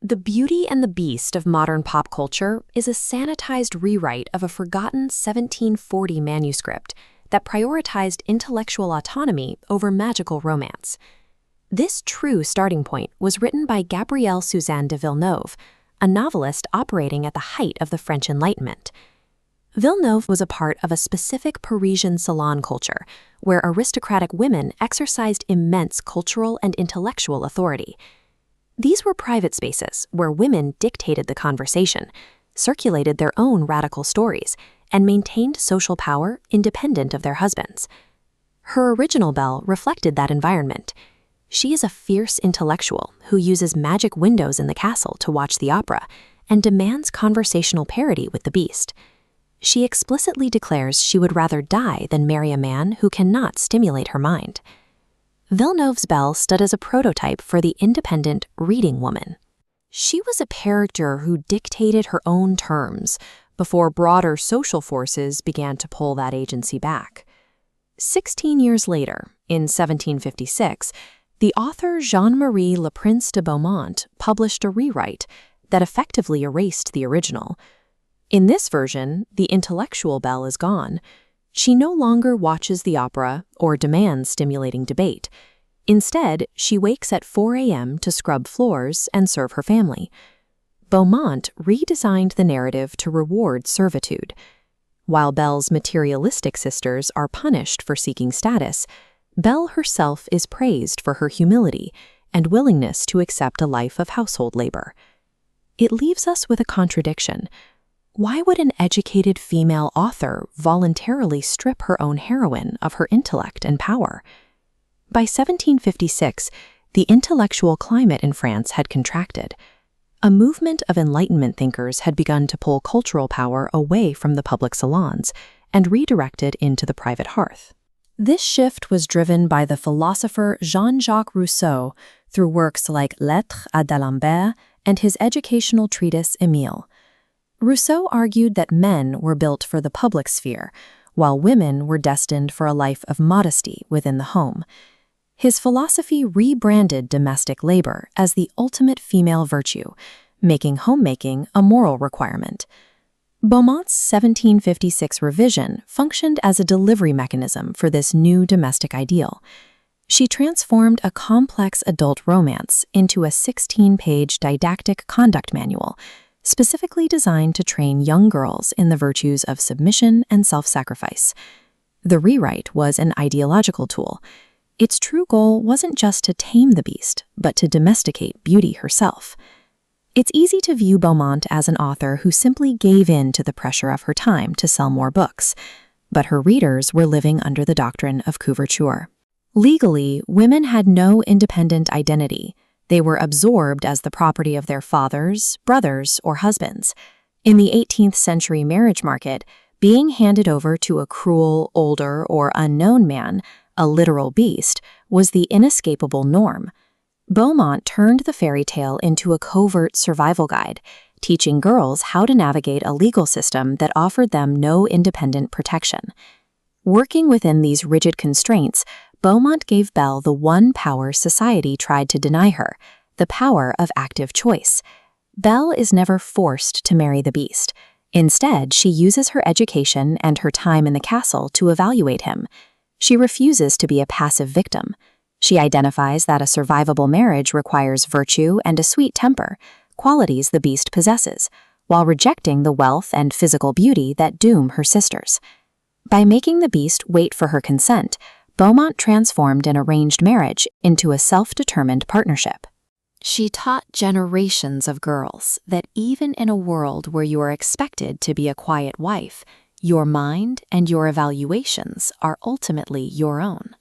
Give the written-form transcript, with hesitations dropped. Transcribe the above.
The Beauty and the Beast of modern pop culture is a sanitized rewrite of a forgotten 1740 manuscript that prioritized intellectual autonomy over magical romance. This true starting point was written by Gabrielle-Suzanne de Villeneuve, a novelist operating at the height of the French Enlightenment. Villeneuve was a part of a specific Parisian salon culture where aristocratic women exercised immense cultural and intellectual authority. These were private spaces where women dictated the conversation, circulated their own radical stories, and maintained social power independent of their husbands. Her original Belle reflected that environment. She is a fierce intellectual who uses magic windows in the castle to watch the opera and demands conversational parity with the Beast. She explicitly declares she would rather die than marry a man who cannot stimulate her mind. Villeneuve's Belle stood as a prototype for the independent reading woman. She was a character who dictated her own terms before broader social forces began to pull that agency back. 16 years later, in 1756, the author Jeanne-Marie Leprince de Beaumont published a rewrite that effectively erased the original. In this version, the intellectual Belle is gone. She no longer watches the opera or demands stimulating debate. Instead, she wakes at 4 a.m. to scrub floors and serve her family. Beaumont redesigned the narrative to reward servitude. While Belle's materialistic sisters are punished for seeking status, Belle herself is praised for her humility and willingness to accept a life of household labor. It leaves us with a contradiction. Why would an educated female author voluntarily strip her own heroine of her intellect and power? By 1756, the intellectual climate in France had contracted. A movement of Enlightenment thinkers had begun to pull cultural power away from the public salons and redirect it into the private hearth. This shift was driven by the philosopher Jean-Jacques Rousseau through works like Lettres à d'Alembert and his educational treatise Émile. Rousseau argued that men were built for the public sphere, while women were destined for a life of modesty within the home. His philosophy rebranded domestic labor as the ultimate female virtue, making homemaking a moral requirement. Beaumont's 1756 revision functioned as a delivery mechanism for this new domestic ideal. She transformed a complex adult romance into a 16-page didactic conduct manual, specifically designed to train young girls in the virtues of submission and self-sacrifice. The rewrite was an ideological tool. Its true goal wasn't just to tame the Beast, but to domesticate beauty herself. It's easy to view Beaumont as an author who simply gave in to the pressure of her time to sell more books, but her readers were living under the doctrine of couverture. Legally, women had no independent identity. They were absorbed as the property of their fathers, brothers, or husbands. In the 18th century marriage market, being handed over to a cruel, older, or unknown man, a literal beast, was the inescapable norm. Beaumont turned the fairy tale into a covert survival guide, teaching girls how to navigate a legal system that offered them no independent protection. Working within these rigid constraints, Beaumont gave Belle the one power society tried to deny her, the power of active choice. Belle is never forced to marry the Beast. Instead, she uses her education and her time in the castle to evaluate him. She refuses to be a passive victim. She identifies that a survivable marriage requires virtue and a sweet temper, qualities the Beast possesses, while rejecting the wealth and physical beauty that doom her sisters. By making the Beast wait for her consent, Beaumont transformed an arranged marriage into a self-determined partnership. She taught generations of girls that even in a world where you are expected to be a quiet wife, your mind and your evaluations are ultimately your own.